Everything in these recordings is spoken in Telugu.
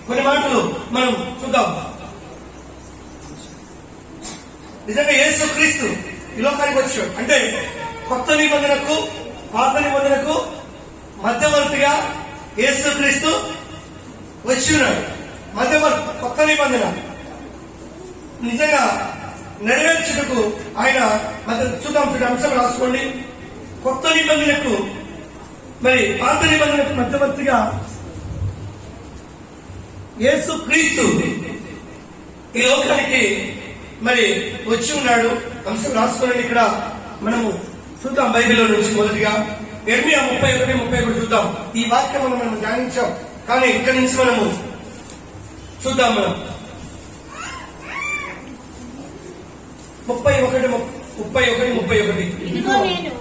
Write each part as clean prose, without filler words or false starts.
కొన్ని మాటలు మనం చూద్దాం. నిజంగా యేసు క్రీస్తు ఈ లోకానికి వచ్చాడు అంటే కొత్త నిబంధనకు పాత నిబంధనకు మధ్యవర్తిగా యేసు క్రీస్తు వచ్చి ఉన్నాడు. మధ్యవర్తి కొత్త నిబంధన నిజంగా నెరవేర్చుటకు ఆయన చూద్దాం. అంశం రాసుకోండి. కొత్త నిబంధనకు మరి పాత నిబంధనకు మధ్యవర్తిగా యేసు క్రీస్తు ఈ లోకానికి మరి వచ్చి ఉన్నాడు. అంశం రాసుకోండి. ఇక్కడ మనము చూద్దాం బైబిల్లో నుంచి మొదటిగా యెర్మీయా 31:31 చూద్దాం. ఈ వాక్యం మనం ధ్యానించాం, కానీ ఇక్కడి నుంచి మనము చూద్దాం. మనం 31:31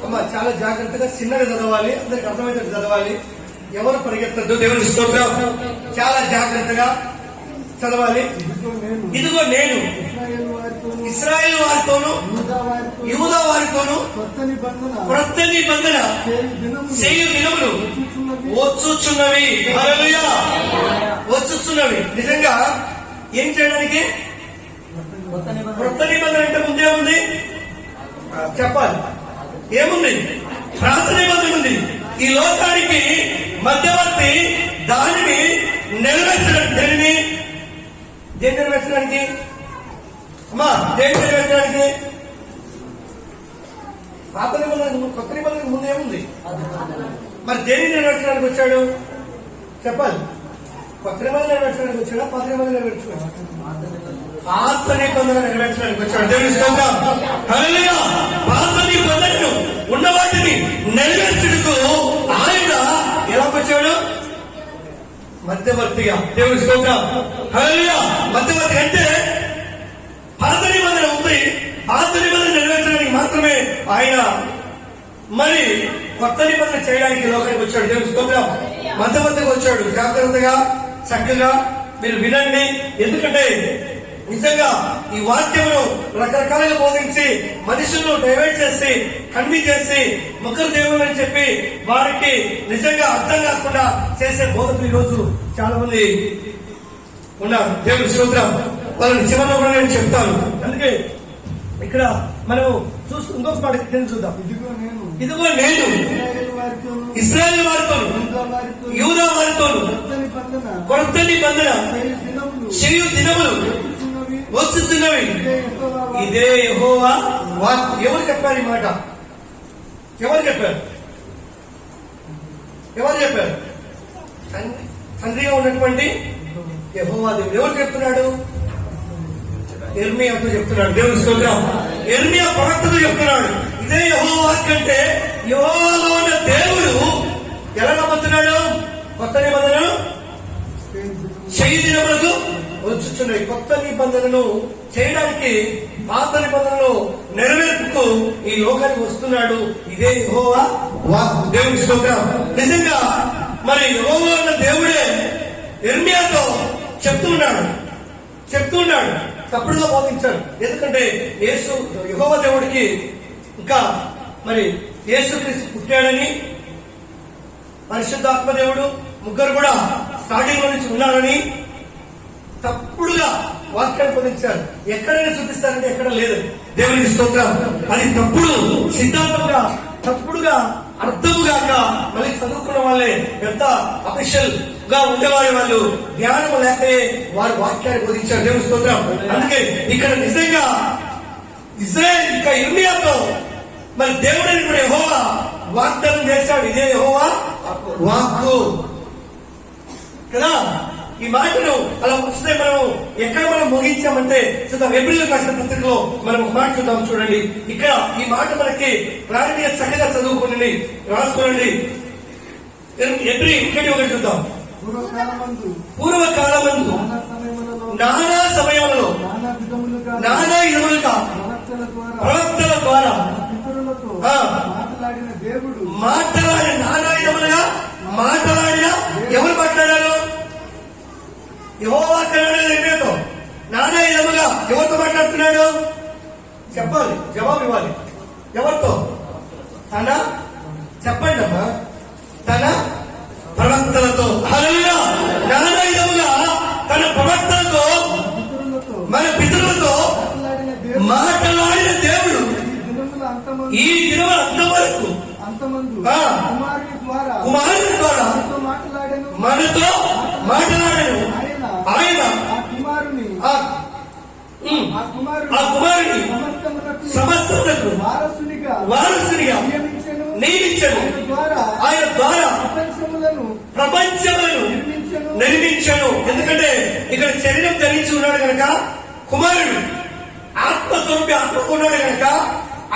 అమ్మా చాలా జాగ్రత్తగా చిన్నగా చదవాలి, అందరికి అర్థమయ్యేటట్టు చదవాలి. ఎవరు పరిగెత్తద్దు. దేవుని స్తోత్రం. చాలా జాగ్రత్తగా చదవాలి. ఇదిగో నేను ఇశ్రాయేలు వారితోను యూదా వారితోను క్రొత్త నిబంధన చేయు దినములు వచ్చుచున్నవి. హల్లెలూయా. వచ్చుచున్నవి. నిజంగా ఏం చేయడానికి? క్రొత్త నిబంధన అంటే ముందే ఉంది చెప్పాలి. ఏముంది? పాత నిబంధన ఉంది. ఈ లోకానికి మధ్యవర్తి దానిని నెరవేర్చడానికి. దేన్ని నెరవేర్చడానికి? అమ్మా దేన్ని నెరవేర్చడానికి? పాత నిబంధన కొత్త నిబంధన ముందేముంది? మరి దేన్ని నెరవేర్చడానికి వచ్చాడు చెప్పాలి. కొత్త నిబంధన నెరవేర్చడానికి వచ్చాడా? పాత నిబంధన నెరవేర్చుకోవాలి. పాత నిబంధన నెరవేర్చడానికి వచ్చాడు. దేవుని స్తోత్రం. హల్లెలూయా. పాత నిబంధనను ఉన్న వాటిని నెరవేర్చుటకు ఆయన ఎలా వచ్చాడు? మధ్యవర్తిగా. దేవుని స్తోత్రం. హల్లెలూయా. మధ్యవర్తి అంటే పాత నిబంధన ఉంది. పాత నిబంధన నెరవేర్చడానికి మాత్రమే ఆయన మరి కొత్త నిబంధన చేయడానికి లోకానికి వచ్చాడు. దేవుని స్తోత్రం. మధ్యవర్తిగా వచ్చాడు. జాగ్రత్తగా చక్కగా మీరు వినండి. ఎందుకంటే నిజంగా ఈ వాక్యమును రకరకాలుగా బోధించి మనుషులను డైవర్ట్ చేసి కన్విన్స్ చేసి ముగ్గురు దేవుడు అని చెప్పి వారికి నిజంగా అర్థం కాకుండా చేసే బోధకులు ఈ రోజు చాలా మంది ఉన్నారు. దేవుని స్తోత్రం. వాళ్ళని చివరిలో కూడా నేను చెప్తాను. అందుకే ఇక్కడ మనం చూస్తూ ఇంకొక మాట చూద్దాం. ఇదిగో నేను ఇశ్రాయేలు వారితో యూదా వారితో కొత్త నిబంధన చేయు దినములు వచ్చుచున్నవి. ఇదే యెహోవా వాక్కు. ఎవరు చెప్పారు ఈ మాట? ఎవరు చెప్పారు? తండ్రిగా ఉన్నటువంటి యెహోవా దేవుడు. ఎవరు చెప్తున్నాడు? యెర్మీయాతో చెప్తున్నాడు. దేవుని స్తోత్రం. యెర్మీయా ప్రవక్తతో చెప్తున్నాడు. ఇదే యెహోవా వాక్కు అంటే యెహోవాలో ఉన్న దేవుడు ఎలా నమ్ముతున్నాడు? కొత్త నిబంధనను చెయ్యి దినములకు వచ్చుచున్నాయి. కొత్త నిబంధనను చేయడానికి పాత నిబంధనలు నెరవేర్పుకు ఈ లోకానికి వస్తున్నాడు. ఇదే యెహోవా వాక్కు. దేవుని స్తోత్రం. నిజంగా మరి యెహోవా ఉన్న దేవుడే యెర్మీయాతో చెప్తున్నాడు. తప్పుడుగా బోధించాడు. ఎందుకంటే యెహోవా దేవుడికి ఇంకా మరి యేసుక్రీస్తు పుట్టాడని, పరిశుద్ధాత్మ దేవుడు ముగ్గురు కూడా స్టార్టింగ్ లో నుంచి ఉన్నారని తప్పుడుగా వాక్యాన్ని బోధించారు. ఎక్కడైనా చూపిస్తారంటే ఎక్కడ లేదు. దేవునికి స్తోత్రం. అది తప్పుడు సిద్ధాంతంగా తప్పుడుగా అర్థముగాక మళ్ళీ చదువుకున్న వాళ్ళే పెద్ద అఫీషియల్ గా ఉండేవారి వాళ్ళు జ్ఞానం లేకనే వారి వాక్యాన్ని బోధించారు. దేవుని స్తోత్రం. అందుకే ఇక్కడ నిజంగా ఇజ్రాయేల్ ఇంకా ఇర్మియాతో మరి దేవుడిని కూడా యెహోవా వాగ్దానం చేశాడు. ఇదే యెహోవా వాక్కు కదా. ఈ మాటను అలా వస్తే మనం ఎక్కడ మనం ముగించామంటే చూద్దాం. ఏప్రిల్ రాసిన పత్రికలో మనం ఒక మాట చూద్దాం. చూడండి, ఇక్కడ ఈ మాట మనకి క్లారిటీగా చక్కగా చదువుకోండి, రాసుకోండి. ఏప్రిల్ 1 చూద్దాం. పూర్వకాలమందు నానా సమయంలో నానా విధములుగా ప్రవక్తల ద్వారా మాట్లాడిన నానా విధములుగా మాట్లాడిన ఎవరు మాట్లాడారు? యెహోవా కన్నాడు. నానా విధముగా ఎవరితో మాట్లాడుతున్నాడు? చెప్పాలి, జవాబు ఇవ్వాలి. ఎవరితో? తన చెప్పండి అమ్మా, తన ప్రవక్తలతో. హల్లెలూయా. నానా విధముగా అంతమందు ఆ. కుమారుని ద్వారా కుమారుని ద్వారా మనతో మాట్లాడెను. మనతో మాట్లాడను. ఆయన ఆ కుమారుని ఆ కుమారుని సమస్తమునకు వారసునిగా నియమించను. ఆయన ద్వారా ప్రపంచములను నిర్మించను. ఎందుకంటే ఇక్కడ శరీరం ధరించి ఉన్నాడు కనుక కుమారుడు ఆత్మస్వరూపి ఆత్మకు ఉన్నాడు కనుక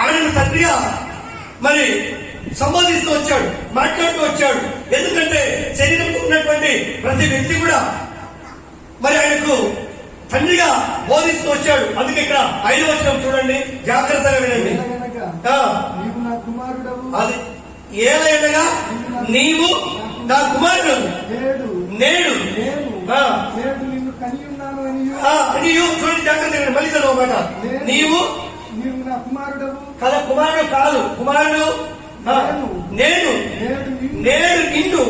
ఆయనను తండ్రిగా మరి సంబోధిస్తూ వచ్చాడు, మాట్లాడుతూ వచ్చాడు. ఎందుకంటే శరీరంతో ఉన్నటువంటి ప్రతి వ్యక్తి కూడా మరి ఆయనకు తండ్రిగా బోధిస్తూ వచ్చాడు. అందుకే ఇక్కడ 5వ వచనం చూడండి, జాగ్రత్తగా వినండి. అది ఏలైనగా నీవు నా కుమారుడు నేడు అని చూడండి, జాగ్రత్తగా మళ్ళీ చదవమాట. నీవు నా కుమారుడు కదా, కుమారుడు కాదు, కుమారుడు నేను నేడు నిన్ను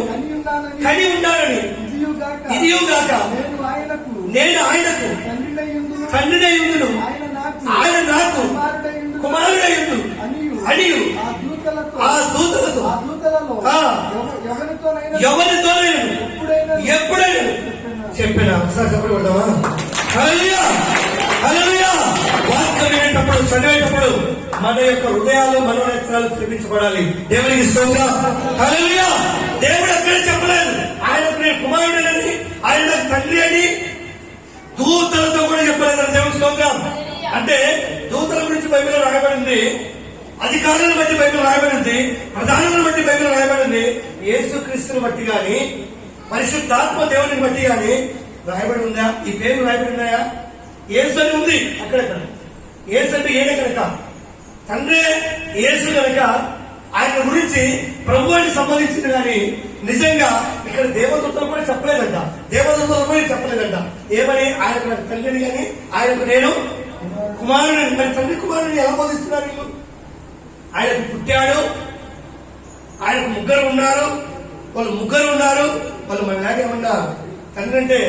కని ఉన్నానని ఇదియుగాక నేను ఆయనకు తండ్రినై ఉండును, ఆయన నాకు కుమారుడైండు అనియు ఆ దూతలతో ఎవరితోనైనా ఎప్పుడైనా చెప్పిన. ఒకసారి చెప్పకూడదామా? హల్లెలూయా, హల్లెలూయా. వాక్యం వినేటప్పుడు చదివేటప్పుడు మన యొక్క హృదయాలు మనోనేత్రాలు చూపించబడాలి. దేవునికి స్తోత్రం, హల్లెలూయా. దేవుడు అక్కడే చెప్పలేదు ఆయనకు నేను కుమారుడని, ఆయన తండ్రి అని దూతలతో కూడా చెప్పలేదు. దేవునికి స్తోత్రం. అంటే దూతల గురించి బైబిల్లో రాయబడింది, అధికారులను బట్టి బైబిల్ రాయబడింది, ప్రధానులను బట్టి బైబిల్ రాయబడింది. యేసుక్రీస్తుని బట్టి గాని పరిశుద్ధాత్మ దేవుని బట్టి గాని రాయబడి ఉందా? ఈ పేరు రాయబడి ఉన్నాయా? యేసు అని ఉంది అక్కడక్కడ. యేసు అంటే ఏనే కనుక తండ్రి యేసు కనుక ఆయన గురించి ప్రభు అని సంబంధించింది కానీ నిజంగా ఇక్కడ దేవదూతలు కూడా చెప్పలేదంట, దేవదూతలు కూడా చెప్పలేదంట. ఏమని? ఆయనకు నాకు తండ్రిని కానీ ఆయనకు నేను కుమారుని. మరి తండ్రి కుమారుని ఎలా బోధిస్తున్నారు వీళ్ళు? ఆయనకు పుట్టాడు, ఆయనకు ముగ్గురు ఉన్నారు, వాళ్ళు మనలాగే ఏమన్నా తండ్రి అంటే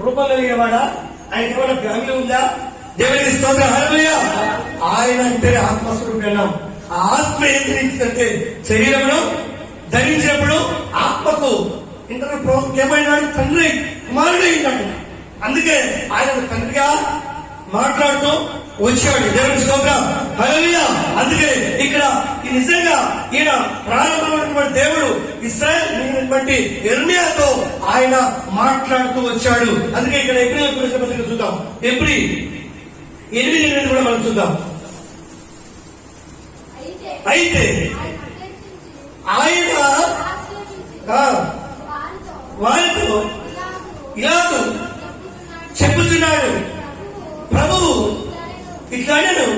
రూపం కలిగేవాడా? ఆయనకి ఏమన్నా ఫ్యామిలీ ఉందా? దేవునికి స్తోత్రం, హల్లెలూయా. ఆయన అంటే ఆత్మస్వరూపి అన్నాం. ఆ ఆత్మ ఏం ధరించిందంటే శరీరమును ధరించినప్పుడు ఆత్మకు ఇంటర్వ్యూ ఏమైనాడు? తండ్రి కుమారుడు అయిందంట. అందుకే ఆయన తండ్రిగా మాట్లాడుతూ వచ్చాడు. దేవుని స్తోత్రం, హల్లెలూయా. అందుకే ఇక్కడ నిజంగా ఈయన ప్రారంభమైనటువంటి దేవుడు ఇశ్రాయేలు బట్టి యెర్మీయాతో ఆయన మాట్లాడుతూ వచ్చాడు. అందుకే ఇక్కడ ఎబ్రీ పత్రిక చూద్దాం, ఎబ్రీ 8:8 కూడా మనం చూద్దాం. అయితే ఆయన వారితో ఇలాగూ చెప్పుచున్నాడు, ప్రభువు ఇట్లనను,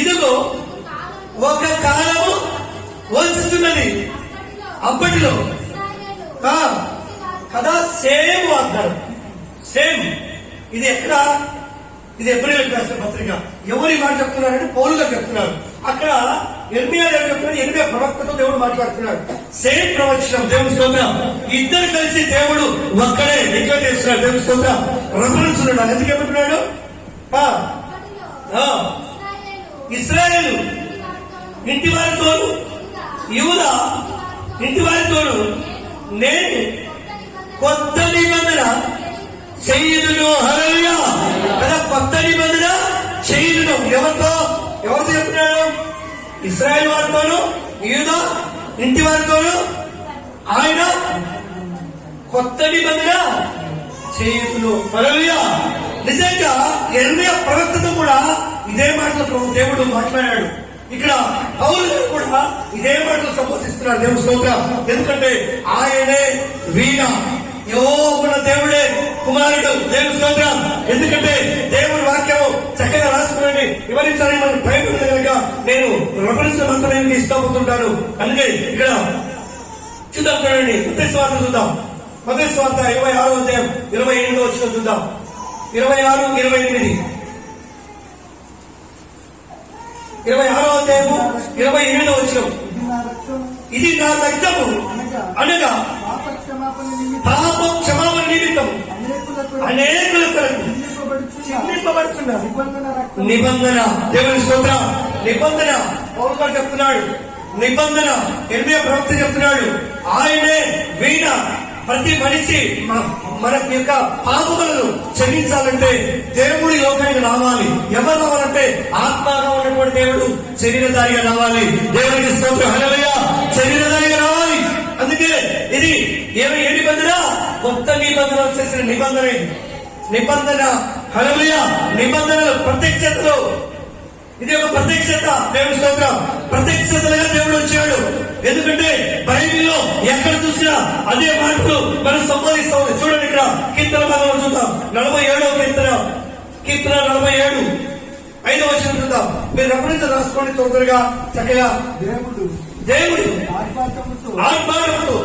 ఇదిగో ఒక కాలము వస్తున్నది, అప్పటిలో కదా సేమ్ వాగ్దానం. సేమ్ ఇది ఎక్కడ? ఇది ఎబ్రీయులకు రాసిన పత్రిక. ఎవరి మాట చెప్తున్నారంటే పౌలు గారు చెప్తున్నారు. అక్కడ యెర్మీయా గారు చెప్తున్నాడు, యెర్మీయా ప్రవక్తతో దేవుడు మాట్లాడుతున్నాడు. సేమ్ ప్రవచనం. దేవుని స్తోత్రం. ఇద్దరు కలిసి దేవుడు ఒక్కడే డిక్లేర్ చేస్తున్నాడు. దేవుని స్తోత్రం. రెఫరెన్స్ ఉన్నాడు. ఎందుకు చెప్తున్నాడు? ఇశ్రాయేలు ఇంటి వారితోను యూదా ఇంటి వారితోను నేను కొత్త నిబంధన చెయ్యుదును. హల్లెలూయా. కదా, కొత్త నిబంధన చెయ్యుదును. ఎవరితో చెప్తున్నాడు? ఇశ్రాయేలు వారితోను యూదా ఇంటి వారితోను ఆయన కొత్త నిబంధన చేయుదును. హల్లెలూయా. నిజంగా యెర్మీయా ప్రవక్తతో కూడా ఇదే మాటలు దేవుడు మాట్లాడాడు. ఇక్కడ పౌలు గారు కూడా ఇదే మాటలు సంబోధిస్తున్నారు. దేవుని స్తోత్రం. ఎందుకంటే ఆయనే వీణ, యెహోవా దేవుడే కుమారుడు. దేవుని స్తోత్రం. ఎందుకంటే దేవుడి వాక్యము చక్కగా రాసుకుని వివరించాలని మనకు భయపడింది కనుక నేను రెఫరెన్స్ మాత్రమే ఇష్టపడుతుంటాను. అందుకే ఇక్కడ చూద్దాం, చూడండి మత్తయి సువార్త చూద్దాం. మత్తయి సువార్త 26వ అధ్యాయం 28వ వచనం చూద్దాం. 26, 28. 26వ అధ్యాయము 28వ వచనం. ఇది నా రక్తము అనగా పాపం క్షమాపణ నిమిత్తం అనేకుల కొరకు చిందింపబడుతున్న నిబంధన. దేవుని స్తోత్రం. నిబంధన పౌలు గారు చెప్తున్నాడు. నిబంధన. ఇర్మియా ప్రవక్త చెప్తున్నాడు, ఆయనే వీణ. ప్రతి మనిషి మన యొక్క పాపములను క్షమించాలంటే దేవుడి లోకానికి రావాలి. ఎవరు రావాలంటే ఆత్మగా ఉన్నటువంటి దేవుడు శరీరధారిగా రావాలి. దేవుడికి స్తోత్రం, హల్లెలూయా. శరీరధారిగా రావాలి. అందుకే ఇది ఏ నిబంధన? కొత్త నిబంధన వచ్చేసిన నిబంధన. నిబంధన, హల్లెలూయా. నిబంధనలు ప్రత్యక్షతలో ఇది ఒక ప్రత్యక్షత. దేవుడి స్తోత్రం. ప్రత్యక్షతలుగా దేవుడు వచ్చాడు. ఎందుకంటే బైబిల్లో ఎక్కడ చూసినా అదే మాటలు మనం సంపాదిస్తా ఉంది. చూడండి, ఇక్కడ కీర్తన భాగంలో చూద్దాం. 47వ కీర్తన 47 5వ వచనం చూద్దాం. మీరు రెఫరెన్స్ రాసుకోండి తొందరగా, చక్కగా. దేవుడు ఆర్భాటముతో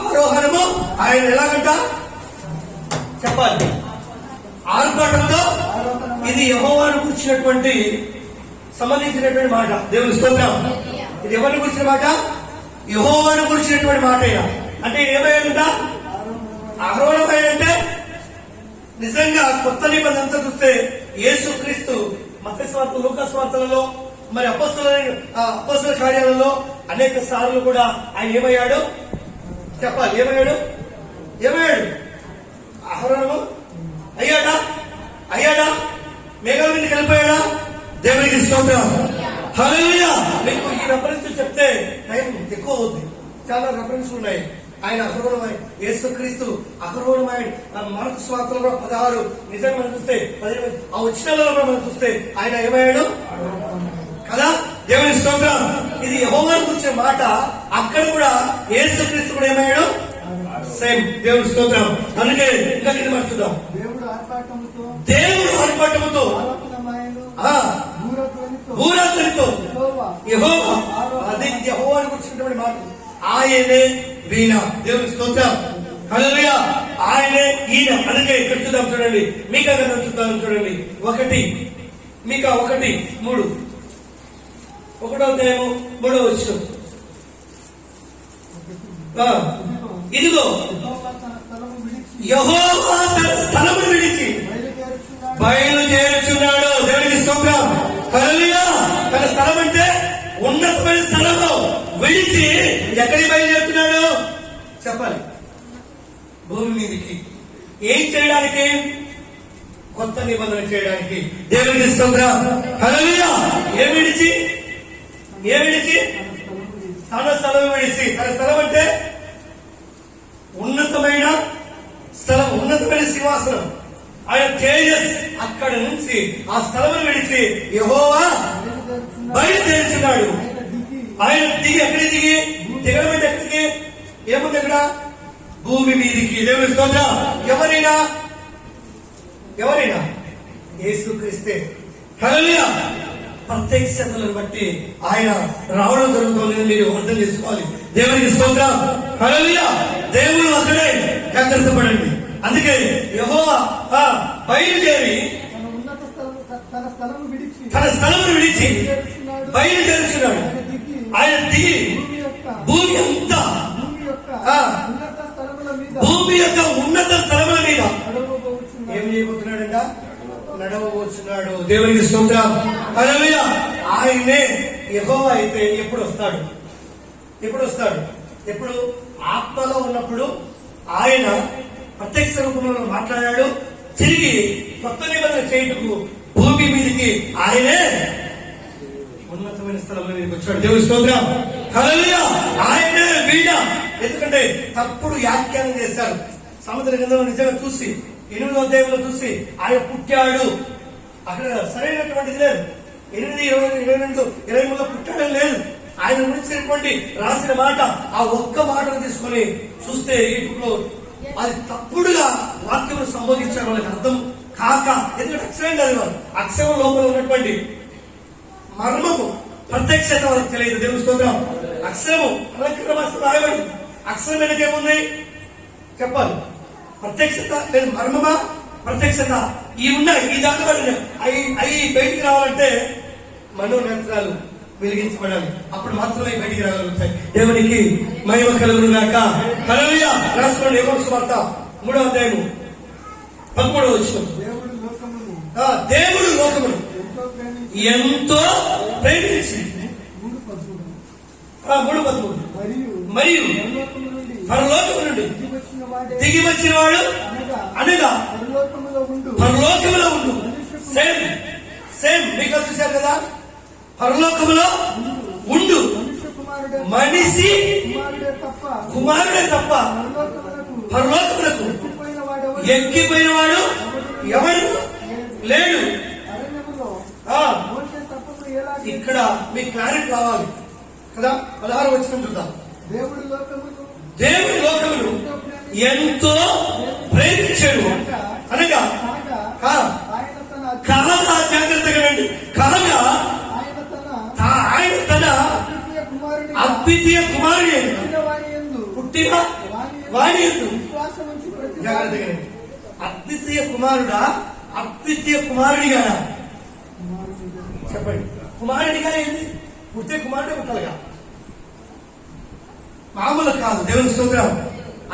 ఆరోహణము. ఆయన ఎలాగంట చెప్పాలి? ఆర్భాటంతో. ఇది యెహోవాను కూర్చున్నటువంటి సంబంధించినటువంటి మాట. దేవుని స్తోత్రం. ఇది ఎవరిని కూర్చిన మాట? యెహోవాను కూర్చున్నటువంటి మాట. అంటే ఏమైందంట? ఆరోహణమైనంటే నిజంగా కొత్త నిబంధనతో చూస్తే యేసుక్రీస్తు మత్తయి సువార్త, లూకా సువార్తలలో, మరి అపోస్తలుల కార్యాలలో అనేక సార్లు కూడా ఆయన ఏమయ్యాడు చెప్పాలి? ఏమయ్యాడు? ఆరోహణము అయ్యాడా? మేఘాల మీద కలిపోయాడా? దేవునికి స్తోత్రం, హల్లెలూయా. మీకు ఈ రెఫరెన్స్ చెప్తే టైం ఎక్కువ అవుతుంది. చాలా రెఫరెన్స్ ఉన్నాయి. ఆయన అహరోణమైన యేసుక్రీస్తు అహరోణమైన మార్కు సువార్తలో 16 నిజంగా మనం చూస్తే 18 ఆ వచనాలలో మనం చూస్తే ఆయన ఏమయ్యాడు కదా? దేవుని స్తోత్రం. ఇది యెహోవాను కూర్చే మాట. అక్కడ కూడా యేసుక్రీస్తు కూడా ఏమయ్యాడు? సేమ్. దేవుని స్తోత్రం. అందుకే ఇంకా కింద మనం చూద్దాం. దేవుడు ఆర్భాటముతో ఊరధ్వనితో యెహోవా, అది యెహోవాను కూర్చున్నటువంటి మాట. ఆయనే వీణ. దేవుని స్తోత్రం, హల్లెలూయా. ఆయనే ఈయన. అందుకే ఇక్కడ చూద్దాం, చూడండి. మీకా గ్రంథం చూద్దాం, చూడండి. 1 ఒకటో అధ్యాయము 3వ వచనం. ఇదిగో యెహోవా తన స్థలమును విడిచి బయలుదేరుచున్నాడు. దేవునికి స్తోత్రం, హల్లెలూయా. తన స్థలం అంటే ఉన్నతమైన స్థలము విడిచి ఎక్కడికి బయలుదేరుతున్నాడు చెప్పాలి? భూమి మీదకి. ఏం చేయడానికి? కొత్త నిబంధన చేయడానికి. దేవునికి స్తోత్రం, హల్లెలూయా. ఏం విడిచి? తన స్థలం విడిచి. తన స్థలం అంటే ఉన్నతమైన స్థలం, ఉన్నతమైన సింహాసనం, ఆయన తేజస్. అక్కడ నుంచి ఆ స్థలం విడిచి యెహోవా బయలుదేరుచున్నాడు. ఆయన దిగి ఎక్కడికి దిగడం అంటే ఎక్కడికి? ఏముంది అక్కడ? భూమి మీదికి. దేవుని స్తోత్రం. ఎవరైనా యేసుక్రీస్తే, హల్లెలూయా. ప్రత్యక్షతలను బట్టి ఆయన రావడం జరుగుతుంది. మీరు అర్థం చేసుకోవాలి. దేవునికి స్తోత్రం, హల్లెలూయా. దేవుడు అక్కడే జాగ్రత్త పడండి. అందుకే యెహోవా బయలుదేరి తన స్థలమును విడిచి బయలుదేరుచున్నాడు. ఆయన దిగి భూమి అంతా, భూమి యొక్క ఉన్నత స్థలముల మీద ఏం చేయబోతున్నాడంట? నడవబోతున్నాడు. దేవునికి స్తోత్రం, హల్లెలూయా. ఆయనే యెహోవా అయితే ఎప్పుడు వస్తాడు? ఎప్పుడు? ఆత్మలో ఉన్నప్పుడు ఆయన ప్రత్యక్ష రూపంలో మాట్లాడాడు. తిరిగి కొత్త నిబంధన చేయుటకు భూమి మీదకి ఆయనే ఉన్నతమైన స్థలంలో మీదకి వచ్చాడు. దేవుని స్తోత్రం, హల్లెలూయా. ఆయనే వీణ. ఎందుకంటే తప్పుడు వ్యాఖ్యానం చేశారు. సముద్ర గ్రంథంలో నిజంగా చూసి 8వ అధ్యాయంలో చూసి ఆయన పుట్టాడు, అక్కడ సరైనటువంటిది లేదు. 8, 22, 23 పుట్టాడని లేదు. ఆయన గురించి రాసిన మాట, ఆ ఒక్క మాటను తీసుకొని చూస్తే యూట్యూబ్లో అది తప్పుడుగా వాక్యములు సంబోధించారు. వాళ్ళకి అర్థం కాక, ఎందుకంటే అక్షరం కాదు, వాళ్ళు అక్షరం లోపల ఉన్నటువంటి మర్మము ప్రత్యక్షత వాళ్ళకి తెలియదు. దేవుని స్తోత్రం. అక్షరము అలంకరమాసం రాయబడి, అక్షరం వెనకేముంది చెప్పాలి? ప్రత్యక్షత లేదు, మర్మమా ప్రత్యక్షత. ఈ ఉన్నాయి, ఈ దాంట్లో అవి బయటికి రావాలంటే మనోనేత్రాలు వెలిగించబడాలి. అప్పుడు మాత్రమే బయటికి రాగలుగుతాయి. దేవునికి మహిమ కలుగును గాక, హల్లెలూయా. రాసుకోండి. యోహాను సువార్త 3వ అధ్యాయము 13వ వచనం. దేవుడు లోకమును ఎంతో ప్రేమించి 3:13 మరియు మరియు పరలోకము నుండి పరలోకము నుండి దిగి వచ్చిన వాడే దిగి వచ్చిన వాడు అనగా అనగా పరలోకములో ఉండు పరలోకములో ఉండు. సేమ్ సేమ్ మీకు చూశారు కదా, పరలోకములో ఉండు మనుష్య కుమారుడే మనిషి కుమారుడే తప్ప కుమారుడే తప్ప పరలోకములకు పరలోకములకు ఎక్కిపోయిన వాడెవడు? ఎక్కిపోయిన వాడు ఎవరు లేడు. అరణ్యములో ఆ మోషే తప్పకు ఎలాగ ఇక్కడ మీకు క్లారిటీ కావాలి కదా. 16 వచనం చూద్దాం. దేవుడు లోకమును దేవుడి లోకమును ఎంతో ప్రేమించాడు అనగా కాగా ఆయన తన కాగా జాగ్రత్తగా రండి. కాగా ఆయన తన ఆయన తన అద్వితీయ కుమారుని అద్వితీయ కుమారుడు పుట్టిన వాని యందు పుట్టిన వాడి యందు విశ్వాసం ఉంచి ప్రతి జాగ్రత్తగా రండి. అద్వితీయ కుమారుడా అద్వితీయ కుమారుడిగా చెప్పండి. కుమారుడిగా ఏంటి? పుట్టే కుమారుడే పుట్టాలిగా, మామూలు కాదు. దేవుని స్తోత్రం.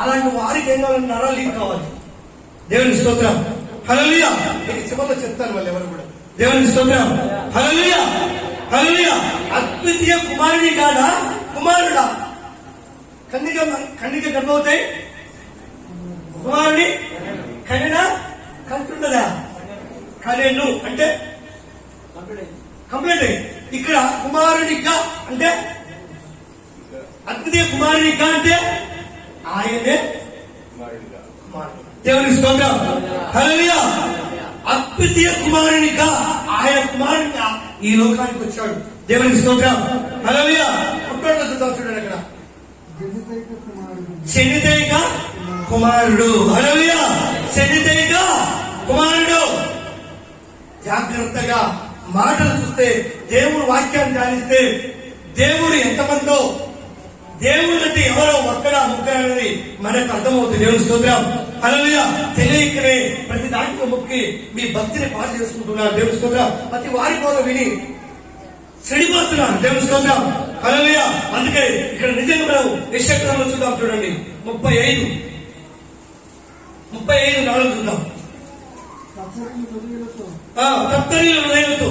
అలాంటి వారికి ఏం కావాలి? నరాలు లీక్ కావాలి. దేవుని స్తోత్రం. హల్లెలూయా. మీకు చివరిలో చెప్తాను వాళ్ళు ఎవరు కూడా. దేవుని స్తోత్రం. హల్లెలూయా హల్లెలూయా. అద్వితీయ కుమారుడి కాదా కుమారుడా? కన్నిక గర్భవుతాయి కుమారుడి కనిన కంటుండదా? కనెను అంటే కంప్లీట్ అయ్యి. ఇక్కడ కుమారుడిగా అంటే అద్వితీయ కుమారుడిగా అంటే ఆయనే కుమారుడు. దేవుని స్తోత్రం. హల్లెలూయా. అద్వితీయ కుమారునిగా ఆయన కుమారునిగా ఈ లోకానికి వచ్చాడు. దేవునికి స్తోత్రం. హల్లెలూయా. పుట్టోడు చూద్దాం చూడండి అక్కడ. జనితైక కుమారుడు శనిదైక కుమారుడు. హల్లెలూయా. శనిదైక కుమారుడు. జాగ్రత్తగా మాటలు చూస్తే, దేవుడు వాక్యాన్ని ధ్యానిస్తే దేవుడు ఎంతమందో, దేవుడు అంటే ఎవరో ఒక్కడా ముక్కడా అనేది మనకు అర్థమవుతుంది. దేవుని స్తోత్రం. హల్లెలూయా. తెలియకనే ప్రతి దాంట్లో మొక్కి మీ భక్తిని పాటు చేసుకుంటున్నారు. దేవుని స్తోత్రం. ప్రతి వారి కోసం విని చెడిపోతున్నారు. దేవుని స్తోత్రం. హల్లెలూయా. అందుకే ఇక్కడ నిజంగా మనం యెషయా చూద్దాం చూడండి. 35:4 చూద్దాం. సత్సరిని హృదయులతో కత్తరీల హృదయంతో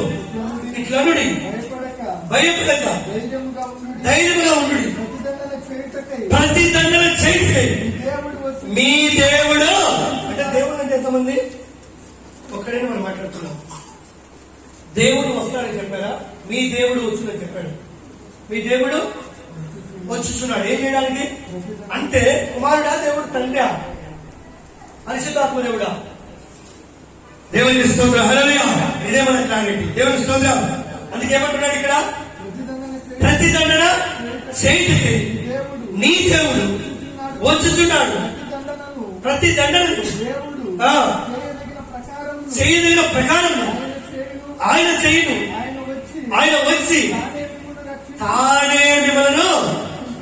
ఇట్లనుడి భయపడక భయపడక ధైర్యముగా ఉండు. ధైర్యముగా ఉండు. ప్రతిదండన చేయుటకై ప్రతిదండన చేయి. దేవుడు వచ్చి మీ దేవుడు అంటే దేవుడు అంటే ఎంతమంది? ఒక్కడైనా మనం మాట్లాడుతున్నాం. దేవుడు వస్తాడని చెప్పారా? మీ దేవుడు వచ్చునని చెప్పాడు. మీ దేవుడు వచ్చుచున్నాడు. ఏం చేయడానికి? అంటే కుమారుడా దేవుడు తండ్రి పరిశుద్ధాత్మ దేవుడా? దేవుని స్తోత్రం. హల్లెలూయా. ఇదే మన క్లారిటీ. దేవుని స్తోత్రం. అందుకే ఏమంటున్నాడు ఇక్కడ? ప్రతిదండన చేయుటకై దేవుడు నీ దేవుడు వచ్చుచున్నాడు. ప్రతి దండనను దేవుడు ఆ, చేయదగిన ప్రకారం చేయదగిన ప్రకారం ఆయన చేయును. ఆయన వచ్చి తానే మిమ్మల్ని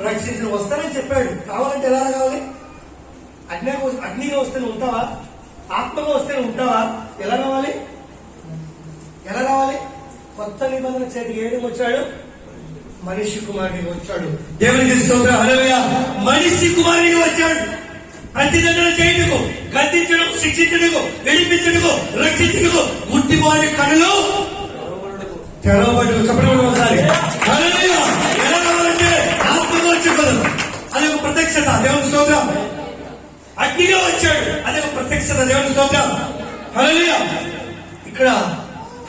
రక్షించిన వస్తానని చెప్పాడు. కావాలంటే ఎలా కావాలి? అగ్నిగా వస్తే ఉంటావా? ఆత్మగా వస్తే ఉంటావా? ఎలా కావాలి? ఎలా కావాలి? కొత్త నిబంధన చేతికి ఏడికి వచ్చాడు? మనిషి కుమారుడిగా వచ్చాడు. దేవునికి స్తోత్రం. హల్లెలూయా. మనిషి కుమారుడిగా వచ్చాడు. ప్రతిదండన చేయుటకు, గద్దించడం, శిక్షించడకు, విడిపించడకు, రక్షించడకు, గుడ్డివారి కనులు తెరవబడుటకు. చెప్పడం ఒకసారి. హల్లెలూయా. ఎలా కావాలంటే ఆత్మగా వచ్చే పదం అది ఒక ప్రత్యక్షత. దేవుని స్తోత్రం. అగ్నిగా వచ్చాడు, అది ఒక ప్రత్యక్షత. దేవుని స్తోత్రం. హల్లెలూయా. ఇక్కడ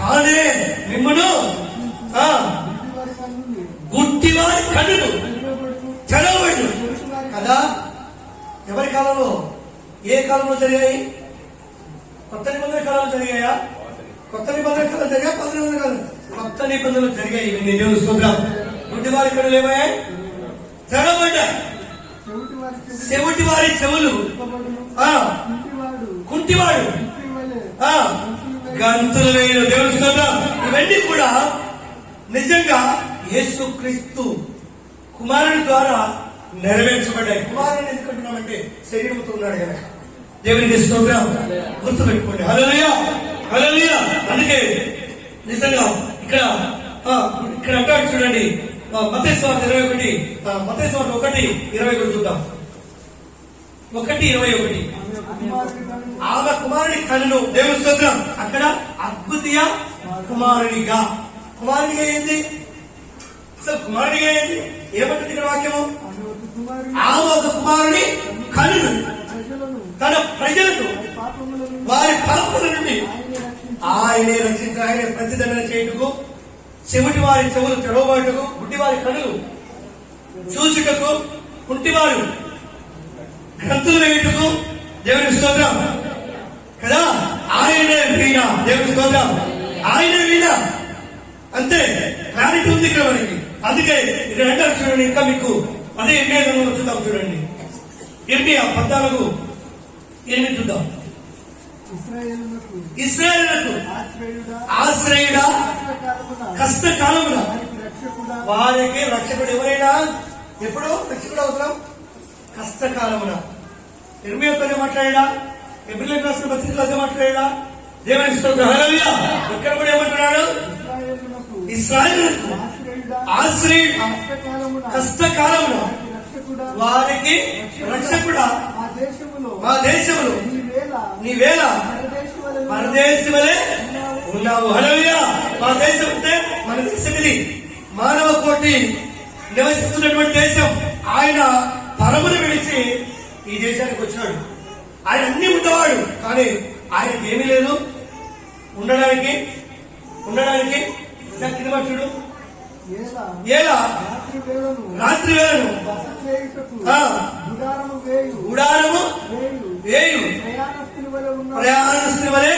తానే మిమ్మను గుడ్డివారి కన్నులు తెరవబడు కదా. ఎవరి కాలంలో? ఏ కాలంలో జరిగాయి? కొత్త నిబంధన కాలంలో జరిగాయా? కొత్త నిబంధన కాలం జరిగా కొత్త నిబంధన కాలం కొత్త నిబంధనలు జరిగాయి. ఇవన్నీ దేవుని స్తోత్రం. గుడ్డివారి కన్నులు ఏమయ్యాయి? తెరవబడ్డాయి. చెవిటి వారి చెవులు కుంటివాడు గంతులు వేయను. దేవుని స్తోత్రం. ఇవన్నీ కూడా నిజంగా యేసుక్రీస్తు కుమారుని ద్వారా నెరవేర్చబడ్డాయి. కుమారుని ఎందుకంటున్నామంటే శరీరంతో ఉన్నాడు కనుక. దేవునికి స్తోత్రం. గుర్తుపెట్టుకోండి. హల్లెలూయా హల్లెలూయా. అందుకే నిజంగా ఇక్కడ అంటాడు చూడండి. మత్తయి సువార్త 21 మత్తయి సువార్త 1:21 చూద్దాం. 1:21 ఆమె కుమారుని కనులు. దేవుని స్తోత్రం. అక్కడ అద్వితీయ కుమారునిగా. కుమారునిగా ఏంటి? అసలు కుమారుడిగా ఏంటి? ఏమంటుంది ఇక్కడ వాక్యము? ఆమె ఒక కుమారుని ఆమె ఒక కుమారుని కనులు ప్రజలను తన ప్రజలకు పాపములను వారి పాపముల నుండి ఆయనే రక్షించి ఆయనే రక్షించి ఆయన ప్రతిదండన చేయుటకు, చెవిటి వారి చెవులు తెరవబడుటకు, గుడ్డి వారి కనులు చూచుటకు, కుంటివారు గ్రంథులు వేయుటకు, దేవుని స్తోత్రం కదా. ఆయనే వీణ, దేవుని స్తోత్రం, ఆయనే వీణ. అంతే, క్లారిటీ ఉంది ఇక్కడ మనకి. అందుకే ఇక్కడ అంటారు చూడండి, ఇంకా మీకు అదే ఇర్మియా చూద్దాం చూడండి. ఇర్మియా 14:8 చూద్దాం. ఇశ్రాయేలునకు ఇశ్రాయేలునకు ఆశ్రయుడా ఆశ్రయుడా కష్టకాలమున కష్టకాలమున వారికి రక్షకుడా వారికి రక్షకుడు ఎవరైనా ఎప్పుడు రక్షకుడు అవసరం? కష్టకాలమున. ఇర్మియాతోనే మాట్లాడా, ఎబ్రిలకు రాసిన పత్రికలో అదే మాట్లాడా. దేవుని స్తోత్రం, హల్లెలూయా. ఇక్కడ కూడా ఏమంటున్నాడు? ఇశ్రాయేలునకు ఇశ్రాయేలునకు ఆశ్రయుడా ఆశ్రయుడు కష్టకాలమున కష్టకాలమున వారికి రక్షకుడా వారికి రక్షకుడా మా దేశములో మా దేశములో నీవేళ నీవేళ పరదేశి వలె ఉన్నావు. హల్లెలూయా. మా దేశం అంటే మన దేశం ఇది, మానవ కోటి నివసిస్తున్నటువంటి దేశం. ఆయన పరమును విడిచి ఈ దేశానికి వచ్చాడు. ఆయన అన్ని ఉండేవాడు, కానీ ఆయనకి ఏమీ లేదు ఉండడానికి. కింద మాట చూడు. ఎలా రాత్రి వేళను బస చేయుటకు ఆ. గుడారము వేయు గుడారము వేయు ప్రయాణస్తుని వలె ఉన్నావు. ప్రయాణస్తుని వలె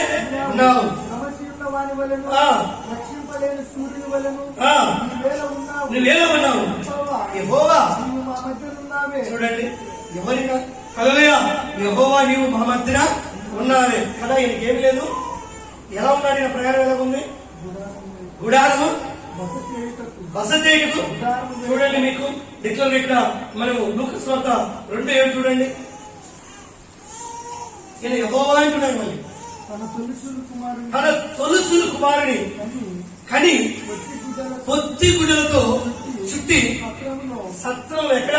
ఉన్నావు. సమస్యన్న వాని వలెను ఆ. రక్షింపలేని సూర్యుని వలెను ఆ. నీవేళ ఉన్నావు. నువ్వేలా ఉన్నావు? యెహోవా, యెహోవా నీవు మా మధ్యనున్నావే. చూడండి, ఎవరిగా హల్లెలూయా. యెహోవా నీవు మా మధ్యన ఉన్నావే కదా. ఈయనకి ఏమి లేదు. ఎలా ఉన్నాడు ఈయన? ప్రయాణం ఎలా ఉంది? గుడారము బస చేయుటకు బస చేయుటకు. చూడండి, మీకు డిక్లర్ ఇక్కడ మనము లూకాసు వార్త 2:7 చూడండి. ఈయన యెహోవా అంటున్నాడు. మళ్ళీ తన తొలిసూరు కుమారుని తన తొలుసులు కుమారుని కని ఒట్టి గుడ్డలతో పొత్తి గుడ్డలతో చుట్టి పత్రములో సత్రంలో ఎక్కడ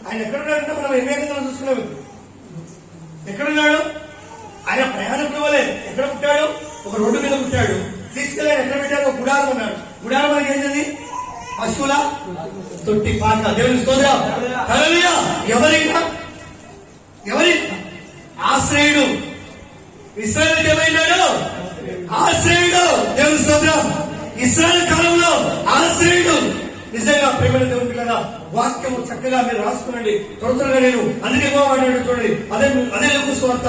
ఆయన ఎక్కడున్నాడంటే మనం ఎన్నికలు చూస్తున్నాం. ఎక్కడున్నాడు ఆయన? ప్రయాణికుల వలె ఎక్కడ పుట్టాడు? ఒక రోడ్డు మీద పుట్టాడు. తీసుకెళ్ళి ఆయన ఎక్కడ పెట్టాడు? ఒక గుడారం అన్నాడు. గుడారం మనకి ఏంటది? పశువుల తొట్టి పాక. దేవుని స్తోత్రం, హల్లెలూయా. ఎవరి ఆశ్రయుడు? ఇశ్రాయేలుకి ఏమైనాడు? ఆశ్రయుడు. దేవుని స్తోత్రం. ఇశ్రాయేలు కాలంలో ఆశ్రయుడు. నిజంగా ప్రేమ దేవుని పిల్లగా వాక్యము చక్కగా మీరు రాసుకునండి. త్వరగా నేను అందుకే మాట్లాడు చూడండి. అదే లూకాసు వార్త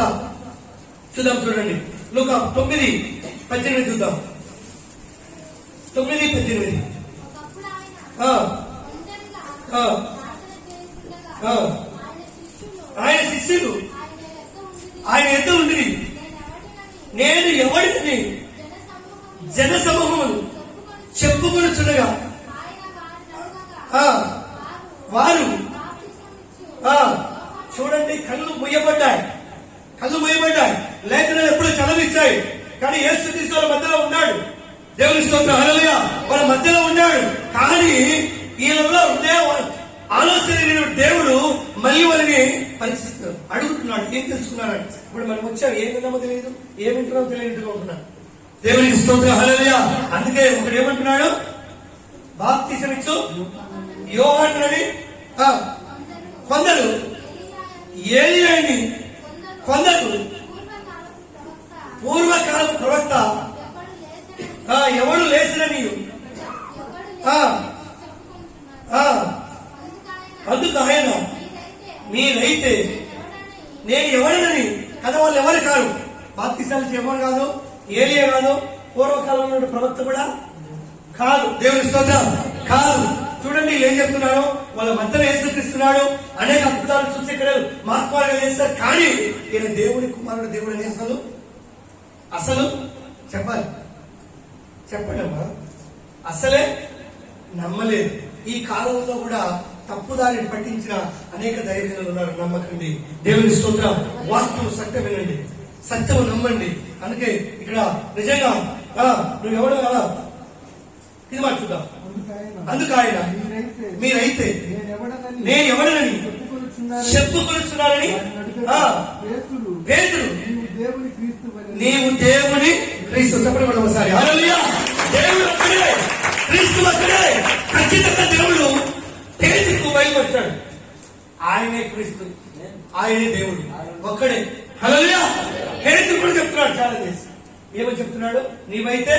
చూద్దాం చూడండి. లూకా 9:18 చూద్దాం. 9:18. ఒకప్పుడు ఆ, ఒంటరిగా ఆ, ప్రార్థన చేస్తుండగా ఆ. ఆయన శిష్యులు ఆయన ఎద్దు ఉంది. నేను ఎవరిని జన సమూహములు చెప్పుకొనుచుండగా ఆ, వారు ఆ, చూడండి, కళ్ళు ముయ్యబడ్డాయి. లేఖనాలు ఎప్పుడూ చదవిచ్చాయి. కానీ యేసుక్రీస్తు వాళ్ళ మధ్యలో ఉన్నాడు. దేవుని స్తోత్రం, హల్లెలూయా. వాళ్ళ మధ్యలో ఉన్నాడు. కానీ ఈయనలో ఆలోచన దేవుడు మళ్ళీ వాళ్ళని పరీక్షిస్తున్నాడు, అడుగుతున్నాడు. ఏం తెలుసుకున్నాడు? ఇప్పుడు మనం వచ్చాం, ఏం విన్నామో తెలియదు, ఏం వింటున్నామో తెలియదుగా ఉంటున్నాడు. దేవునికి స్తోత్రం, హల్లెలూయా. అందుకే ఒకడు ఏమంటున్నాడు? బాప్తిసమిచ్చు యోహానుని కొందరు, ఏలియాని కొందరు, పూర్వకాలపు ప్రవక్త ఎవడు లేచినని అందుకు ఆయన మీరైతే నేను ఎవరినని కదా. వాళ్ళు ఎవరు కాదు, బాప్తిసాలు ఎవరు కాదు, ఏలియా కాదు, పూర్వకాలంలో ప్రవక్త కూడా కాదు. దేవుని స్తోత్రం, కాదు. చూడండి ఏం చెప్తున్నారో, వాళ్ళ మధ్యలో యేసుక్రీస్తున్నాడు. అనేక అద్భుతాలు చూసి ఇక్కడ మహాత్మాలుగా చేస్తారు. కానీ ఈయన దేవుని కుమారుడు, దేవుడు అని అసలు చెప్పండి అమ్మా, అసలే నమ్మలేదు. ఈ కాలంలో కూడా తప్పుదారిని పట్టించిన అనేక ధైర్యాలు ఉన్నారు. నమ్మకండి. దేవుని స్తోత్రం. వాక్యం సత్యం వినండి, సత్యము నమ్మండి. అందుకే ఇక్కడ నిజంగా నువ్వు ఎవడు కదా ఇది మాట చూద్దాం. అందుకు ఆయన మీరైతే నేను ఎవడనని చెప్పుకొనుచున్నారని పేతురు నీవు దేవుని క్రీస్తు. చెప్పడం ఒకసారి, హల్లెలూయా. దేవుడు అక్కడే, క్రీస్తు అక్కడే. ఖచ్చితంగా దేవుడు పేతురుకు బయలుపరిచాడు. ఆయనే క్రీస్తు, ఆయనే దేవుడు, ఒక్కడే. హల్లెలూయా. పేతురు కూడా చెప్తున్నాడు చాలా చేసి. ఏమని చెప్తున్నాడు? నీవైతే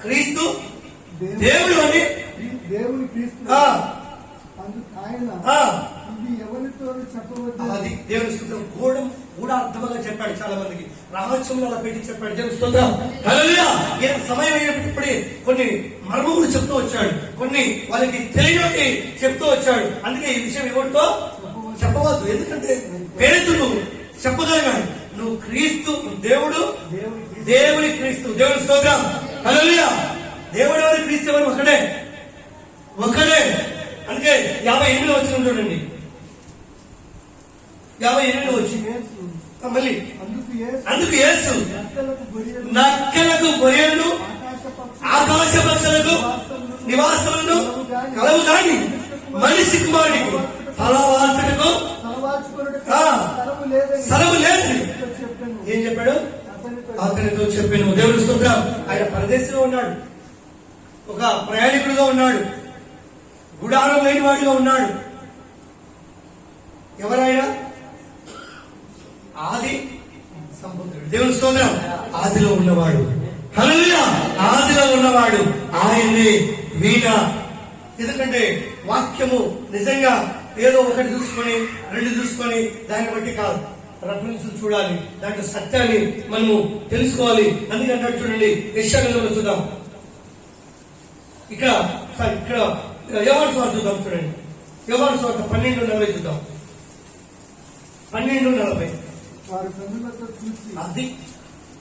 క్రీస్తు దేవుడు అని. దేవుని క్రీస్తు ఆ, అందుకు ఆయన ఆ, ఇది ఎవరితో చెప్పవద్దు. అది దేవుని స్తోత్రం. కూడా అర్థంగా చెప్పాడు. చాలా మందికి రహస్యంలో అలా పెట్టి చెప్పాడు. దేవుని స్తోత్రం. హల్లెలూయా. ఈయన సమయం అయినప్పటికీ కొన్ని మర్మములు చెప్తూ వచ్చాడు, కొన్ని వాళ్ళకి తెలియని చెప్తూ వచ్చాడు. అందుకే ఈ విషయం ఎవరితో చెప్పవద్దు. ఎందుకంటే పేతురు చెప్పగలిగాడు, నువ్వు క్రీస్తు దేవుడు, దేవుని క్రీస్తు. దేవుని స్తోత్రం. హల్లెలూయా. దేవుడు ఎవరు? క్రీస్తు ఎవరు? ఒకడే, ఒకడే. అందుకే 58 వచ్చిన చూడండి, 58 వచ్చి యేసు మళ్ళీ అందుకు యేసు నక్కలకు గొర్రెలు, నక్కలకు గొర్రెలు, ఆకాశ పక్షులకు నివాసములను కలవు గాని మనిషి కుమారుడికి తలవాల్చుటకు తలవాల్చుకొనుటకు ఆ. స్థలము లేదని స్థలము లేదు. చెప్పాను. ఏం చెప్పాడు? అతనితో అతనితో చెప్పాను. దేవుని స్తోత్రం. ఆయన పరదేశంలో ఉన్నాడు, ఒక ప్రయాణికుడుగా ఉన్నాడు, గుడారం లేని వాడిగా ఉన్నాడు. ఎవరైనా ఆది సంపుత్రుడు. దేవుని స్తోత్రం. ఆదిలో ఉన్నవాడు. హల్లెలూయా. ఆదిలో ఉన్నవాడు ఆయన్ని వీణ. ఎందుకంటే వాక్యము నిజంగా ఏదో ఒకటి చూసుకొని, రెండు చూసుకొని దాన్ని బట్టి కాదు, రెఫరెన్స్ చూడాలి, దాంట్లో సత్యాన్ని మనము తెలుసుకోవాలి. అందుకంటే చూడండి, యెషయా గ్రంథంలో చూద్దాం. ఇక్కడ యోహాను సువార్త చూద్దాం. చూడండి, యోహాను సువార్త 12:40 చూద్దాం. 12:40. వారు కన్నులతో చూసి అది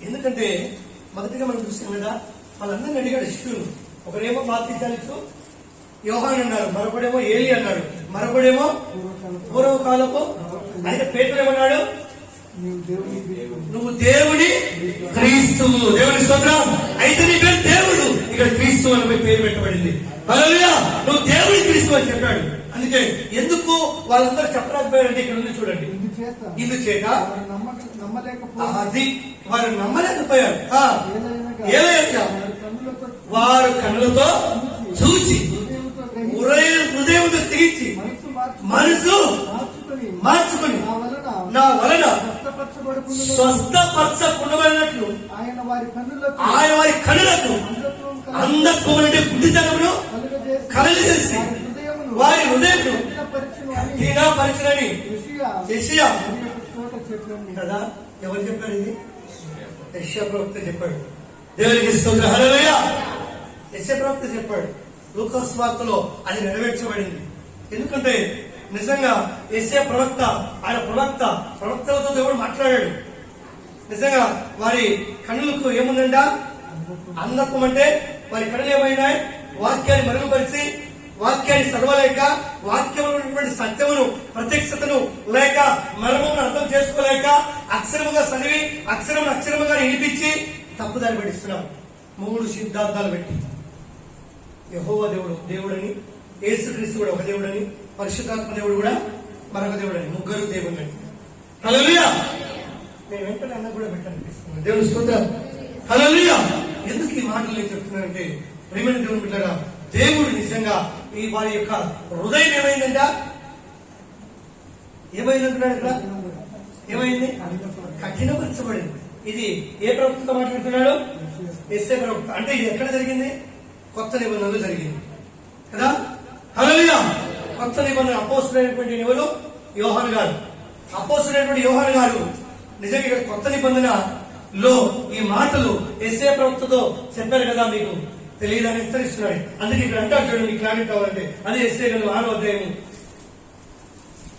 ఎందుకంటే మొదటిగా మనం చూస్తాం కదా, వాళ్ళందరినీ అడిగాడు శిష్యులు. ఒకరేమో బాప్తిసాలిస్తూ యోహాను అన్నారు, మరొకడేమో ఏలి అన్నాడు, మరొకడేమో పూర్వకాలపు. అయితే పేతురు ఏమన్నాడు? నీవు దేవుని క్రీస్తు. నువ్వు దేవుని క్రీస్తు. దేవుని స్తోత్రం. అయితే నీ పేరు దేవుడు, ఇక్కడ క్రీస్తు అని పేరు పెట్టబడింది. హల్లెలూయా. నువ్వు దేవుని క్రీస్తు అని చెప్పాడు. అందుకే ఎందుకు వాళ్ళందరూ చెప్పలేకపోయారంటే ఇక్కడ ఉంది చూడండి. ఇందుచేత వారు నమ్మలేకపోయారు. అది వారు నమ్మలేకపోయారు. ఏలయనగా వారు కన్నులతో వారు కన్నులతో చూచి హృదయంతో గ్రహించి హృదయంతో తెగించి మనసు మార్చుకుని నా వలన స్వస్థపరచకుండబడినట్లు ఆయన వారి కన్నులకు అంధత్వం అంటే బుద్ధితనమును కలగజేసి వారి హృదయమును దీనపరచునని యెషయా కదా. ఎవరు చెప్పాడు ఇది? యెషయా ప్రవక్త చెప్పాడు. దేవునికి స్తోత్రం. హల్లెలూయా. యెషయా ప్రవక్త చెప్పాడు. లూకా సువార్తలో అది నెరవేర్చబడింది. ఎందుకంటే నిజంగా యెషయా ప్రవక్త, ఆయన ప్రవక్తలతో దేవుడు మాట్లాడాడు. నిజంగా వారి కన్నులకు ఏముందంట? అంధత్వం. అంటే వారి కన్నులు ఏమైనాయి? వాక్యాన్ని మరుగుపరిచి, వాక్యాన్ని చదవలేక, వాక్యంలో ఉన్నటువంటి సత్యమును, ప్రత్యక్షతను లేక, మర్మమును అర్థం చేసుకోలేక, అక్షరముగా చదివి అక్షరముగా వినిపించి తప్పుదారి పడిస్తున్నారు. 3 సిద్ధాంతాలు పెట్టి యెహోవా దేవుడని, యేసుక్రీస్తు కూడా ఒక దేవుడని, పరిశుద్ధాత్మ దేవుడు కూడా మరొక దేవుడని, ముగ్గురు దేవుడని. హల్లెలూయా. నేను వెంటనే అన్న కూడా పెట్టాలనిపిస్తున్నాను. దేవుని స్తోత్రం. హల్లెలూయా. ఎందుకు ఈ మాటలు నేను చెప్తున్నానంటే, ప్రియమైన దేవుని బిడ్డలారా, దేవుడు నిజంగా ఈ వారి యొక్క హృదయం ఏమైందంట? ఏమైందంటున్నాడు ఇక్కడ? ఏమైంది? కఠినపరచబడింది. ఇది ఏ ప్రవక్తతో మాట్లాడుతున్నాడు? యెషయా ప్రవక్త. అంటే ఇది ఎక్కడ జరిగింది? కొత్త నిబంధనలో జరిగింది కదా. హల్లెలూయా. కొత్త నిబంధన అపోస్తులైనటువంటి ఎవరు? యోహాను గారు. అపోస్తులైనటువంటి యోహాను గారు నిజంగా ఇక్కడ కొత్త నిబంధనలో ఈ మాటలు యెషయా ప్రవక్తతో చెప్పారు కదా, మీకు తెలియదని హెచ్చరిస్తున్నాడు. అందుకే ఇక్కడ అంటారు చూడండి, మీకు క్లారిటీ కావాలంటే అది యెషయా గ్రంథం 6వ అధ్యాయం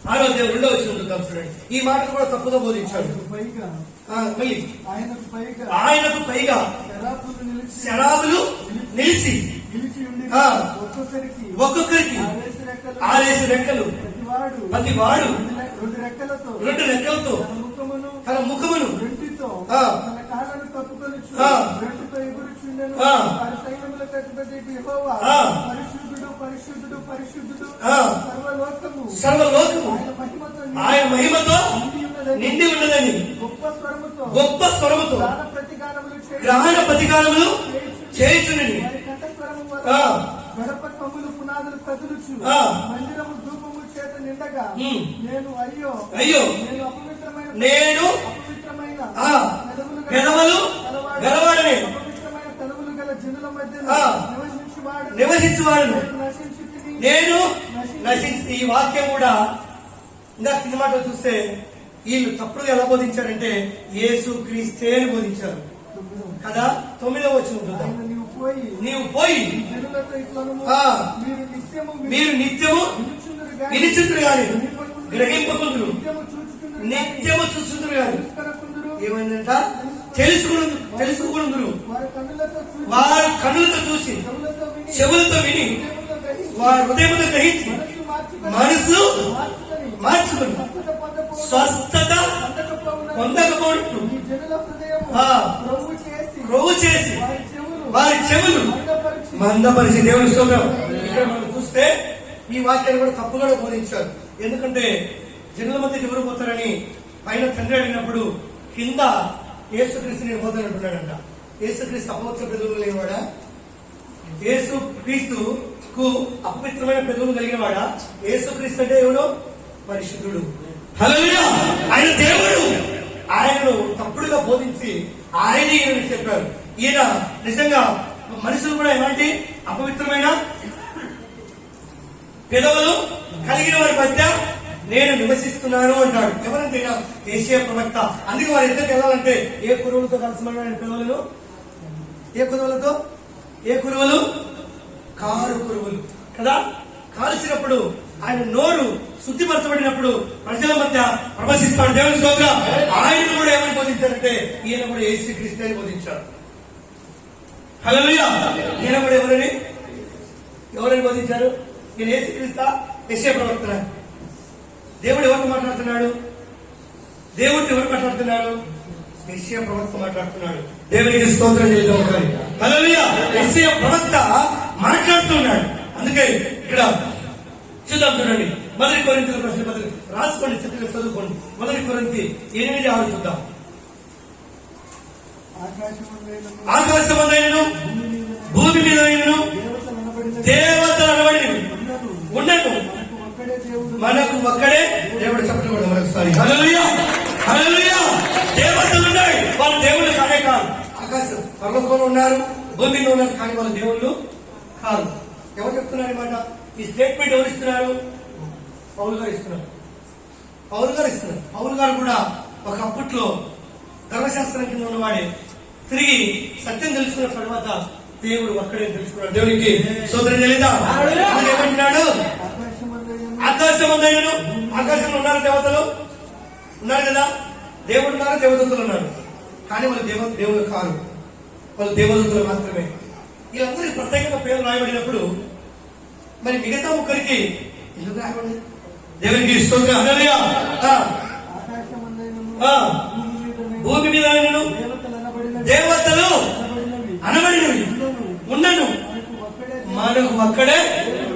2వ వచనం చూద్దాం. చూడండి, ఈ మాటలు కూడా తప్పుగా బోధించాడు. మళ్ళీ ఆయనకు పైగా శరాబులు నిలిచి ఒక్కొక్కరికి 6 రెక్కలు, ప్రతి వాడు 2 రెక్కలతో తన ముఖమును తన కాళ్ళను కప్పుకొని పరిశుద్ధుడు సర్వలోకము ఆయన మహిమతో నిండి ఉన్నదని గొప్ప స్వరముతో గ్రహణ ప్రతికారములు చేయుచున్నది. గడప కమ్ములు పునాదులు కదులుచు ఆ. మందిరము ధూపము చేత నిండగా ఉమ్. నేను అయ్యో అయ్యో నేను అపవిత్రమైన నేను అపవిత్రమైన ఆ, పెదవులు గలవాడని అపవిత్రమైన పెదవులు గల జనుల మధ్య ఆ. నివసించువాడను నేను నశించి. ఈ వాక్యం కూడా ఇంకా కింద మాట చూస్తే వీళ్ళు తప్పుడుగా ఎలా బోధించారంటే యేసు క్రీస్తే అని బోధించారు కదా. 9వ వచనం నీవు పోయి నీవు పోయి జనులతో ఇట్లనుము, ఆ. మీరు నిత్యము మీరు నిత్యము వినుచుందురు గాని వినిచుందురు గాని గ్రహింపకుందురు నిత్యము చూచుచుందురు గాని నిత్యము చూచుందురు గాని తెలుసుకొనకుందురు. ఏమైందంట తెలుసుకుందురు వారి కన్నులతో చూచి వారు కన్నులతో చూసి చెవులతో విని చెవులతో విని హృదయముతో గ్రహించి వారి హృదయముతో గ్రహించి మనస్సు మార్చుకొని మనసు మార్చుకొని మార్చుకుని స్వస్థత పొందకపోవున స్వస్థత పొందకపోవున పొందకపోవట్టు ఈ జనుల హృదయము ఆ. ప్రభు చేసి వారి చెవులు మందపరిచి దేవుని స్తోత్రం. ఇక్కడ మనం చూస్తే ఈ వాక్యాన్ని కూడా తప్పుగా బోధించారు. ఎందుకంటే జనుల మధ్యకి ఎవరు పోతారని పైన తండ్రి అడిగినప్పుడు కింద యేసుక్రీస్తు నేను పోతాను అంటున్నాడంట. యేసుక్రీస్తు అపవిత్ర పెదవులు లేనివాడా? యేసు క్రీస్తుకు అపవిత్రమైన పెదవులు కలిగిన వాడా? యేసుక్రీస్తు అంటే ఎవడు? పరిశుద్ధుడు. హల్లెలూయా! ఆయన దేవుడు. ఆయనను తప్పుడుగా బోధించి ఆయన ఈయనని చెప్పారు. ఈయన నిజంగా మనుషులు కూడా ఎలాంటి అపవిత్రమైన పెదవులు కలిగిన వారి మధ్య నేను నివసిస్తున్నాను అంటాడు. ఎవరంటే ఏషియా ప్రవక్త. అందుకే వారి ఇద్దరికి వెళ్ళాలంటే ఏ కురువులతో కలిసిమన్నాడు ఆయన పెదవులను? ఏ కురువులతో? ఏ కురువులు? కారు కురువులు కదా. కాల్చినప్పుడు ఆయన నోరు శుద్ధిపరచబడినప్పుడు ప్రజల మధ్య ప్రవశిస్తాడు. దేవుని స్తోత్రం. ఆయన కూడా ఏమని బోధించారంటే ఈయన కూడా యేసుక్రీస్తు అని బోధించారు. హల్లెలూయా! ఈయన కూడా ఎవరని బోధించారు? ఈయన యేసుక్రీస్తా? యెషయా ప్రవక్తనా? దేవుడు ఎవరితో మాట్లాడుతున్నాడు? దేవుడితో ఎవరు మాట్లాడుతున్నాడు? యెషయా ప్రవక్త మాట్లాడుతున్నాడు. దేవునికి స్తోత్రం చేద్దాం. హల్లెలూయా! యెషయా ప్రవక్త మాట్లాడుతున్నాడు. అందుకే ఇక్కడ చూద్దాం, చూడండి. 1 కొరింథీయుల ప్రశ్న పత్రిక రాసుకోండి, చక్కగా చదువుకోండి. 1 కొరింథీ 8:6 చూద్దాం. ఆకాశమందైనను భూమి మీద దేవతలు అనబడినవి ఉండను మనకు ఒక్కడే దేవుడు. చెప్పడం మరొకసారి హల్లెలూయా! హల్లెలూయా! దేవతలు ఉన్నాయి, వాళ్ళ దేవుళ్ళు కానే కాదు. ఆకాశం పర్వతంలో ఉన్నారు, భూమి మీద ఉన్నారు, కానీ వాళ్ళ దేవుళ్ళు కాదు. ఎవరు చెప్తున్నారు మాట? ఈ స్టేట్మెంట్ ఎవరు ఇస్తున్నారు? పౌలు గారు ఇస్తున్నారు. పౌలు గారు కూడా ఒక అప్పట్లో ధర్మశాస్త్రం కింద ఉన్నవాడే తిరిగి సత్యం తెలుసుకున్న తర్వాత దేవుడు ఒక్కడే తెలుసుకున్నాడు. దేవునికి సోదరం చెల్లిదా? ఏమంటున్నాడు? ఆకాశమందైనను, ఆకాశంలో ఉన్నారు దేవతలు ఉన్నారు కదా. దేవుడు ఉన్నారు, దేవదూతలు ఉన్నారు, కానీ వాళ్ళు దేవుడు కారు, వాళ్ళు దేవదూతలు మాత్రమే. వీళ్ళందరికీ ప్రత్యేకంగా పేరు రాయబడినప్పుడు మరి మిగతా ముగ్గురికి ఎందుకు రాయబడి? దేవునికి స్తోత్రం. హల్లెలూయా! భూమి మీద దేవతలు అనబడినవి ఉన్నను మనకు ఒక్కడే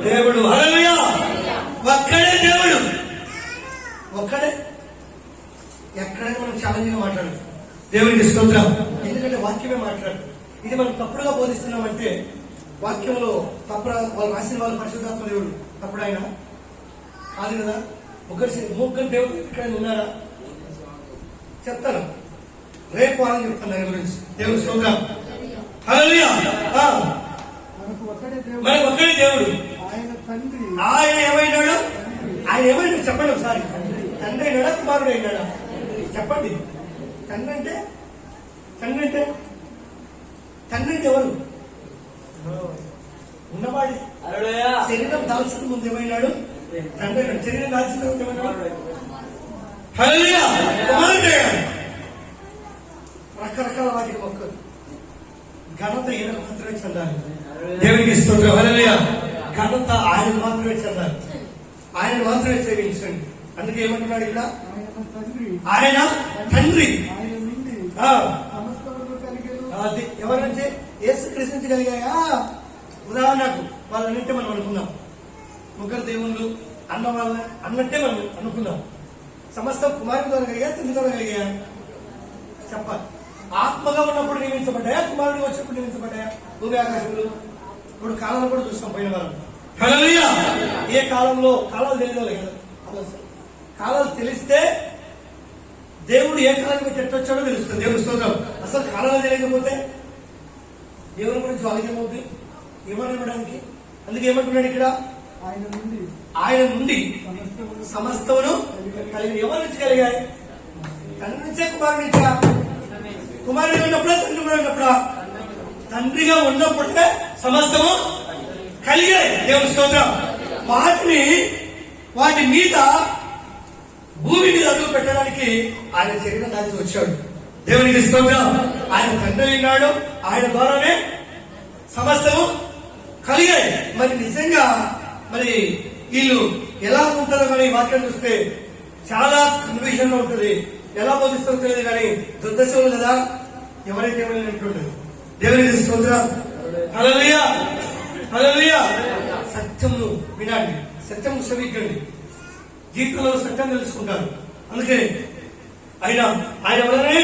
దేవుడు. హల్లెలూయా! ఒక్కడే దేవుడు, ఒక్కడే. ఎక్కడైనా మనం ఛాలెంజ్ గా మాట్లాడచ్చు. దేవునికి స్తోత్రం. ఎందుకంటే వాక్యమే మాట్లాడు. ఇది మనం తప్పుడుగా బోధిస్తున్నామంటే వాక్యంలో తప్పుడు వాళ్ళు రాసిన వాళ్ళు పరిశుద్ధాత్మ దేవుడు తప్పుడు ఆయన కాదు కదా. ముగ్గురు దేవుడు ఇక్కడ ఉన్నారా? చెప్తాను, రేపు వాళ్ళని చెప్తాను దాని గురించి. దేవుని స్తోత్రం. హల్లెలూయా! మనకు ఒక్కడే దేవుడు. ఆయన ఏమైనాడు? ఆయన ఏమైనా చెప్పండి ఒకసారి. తండ్రి అయినాడా, కుమారుడు అయినాడా? చెప్పండి. తండ్రి అంటే ఎవరు? ఉన్నవాడి. శరీరం దాల్చిన ముందు ఏమైనాడు? తండ్రి అయినాడు. శరీరం దాల్చిన ముందు ఏమైనాడు? హల్లెలూయా! కుమారుడు అయ్యాడు. రకరకాల వాటికి మొక్కలు ఘనత ఈయనకు మాత్రమే చెందాలి. దేవునికి స్తోత్రం. హల్లెలూయా! ఘనత ఆయనకు మాత్రమే చెందాలి. ఆయన మాత్రమే సేవించండి. అందుకే ఏమంటున్నాడు ఇక్కడ? ఆయన తండ్రి. అది ఎవరి నుంచి? యేసుక్రీస్తు నుంచి కలిగాయా? ఉదాహరణకు వాళ్ళనంటే మనం అనుకున్నాం, ముగ్గురు దేవుళ్ళు అన్నట్టే మనం అనుకున్నాం. సమస్తం కుమారుడి ద్వారా కలిగా, తండ్రి ద్వారా కలిగాయా? చెప్పాలి. ఆత్మగా ఉన్నప్పుడు నియమించబడ్డాయా, కుమారుడిగా వచ్చినప్పుడు నియమించబడ్డాయా? భూమి ఆకాశములు ఇప్పుడు కాలంలో కూడా చూస్తాం. పోయిన వారం హల్లెలూయా. ఏ కాలంలో కాలాలు తెలియదు కదా, కాలాలు తెలిస్తే దేవుడు ఏ కాలం పెట్టి ఎట్టొచ్చాడో తెలుస్తుంది. దేవుడు స్తోత్రం. అసలు కాలాలు తెలియకపోతే దేవుని గురించి వాళ్ళకి ఏమవుతుంది, ఏమనడానికి? అందుకే ఏమంటున్నాడు ఇక్కడ, ఆయన నుండి సమస్తమును కలిగి. ఎవరి నుంచి కలిగాయి? తండ్రి నుంచే కుమారుడి నుంచా? కుమారుడిగా ఉన్నప్పుడా తండ్రి కూడా ఉన్నప్పుడా? తండ్రిగా ఉన్నప్పుడే సమస్తము కలిగాయి. దేవుని స్తోత్రం. వాటి మీద భూమి మీద అడుగు పెట్టడానికి ఆయన శరీరం దాచి వచ్చాడు. దేవునికి స్తోత్రం. ఆయన తండ్రి ఉన్నాడు, ఆయన ద్వారానే సమస్తము కలిగాయి. మరి నిజంగా మరి వీళ్ళు ఎలా ఉంటారో కానీ వాక్యం చూస్తే చాలా కన్ఫ్యూజన్ లో ఉంటుంది. ఎలా బోధిస్తారో తెలియదు కానీ దుర్దశలు కదా, ఎవరైతే ఏమైనా ఉంటుండదు. దేవునికి స్తోత్రం. హల్లెలూయా, హల్లెలూయా. సత్యమును వినండి, సత్యము శ్రవించండి, జీవితంలో సత్యం తెలుసుకుంటారు. అందుకే ఆయన వలనే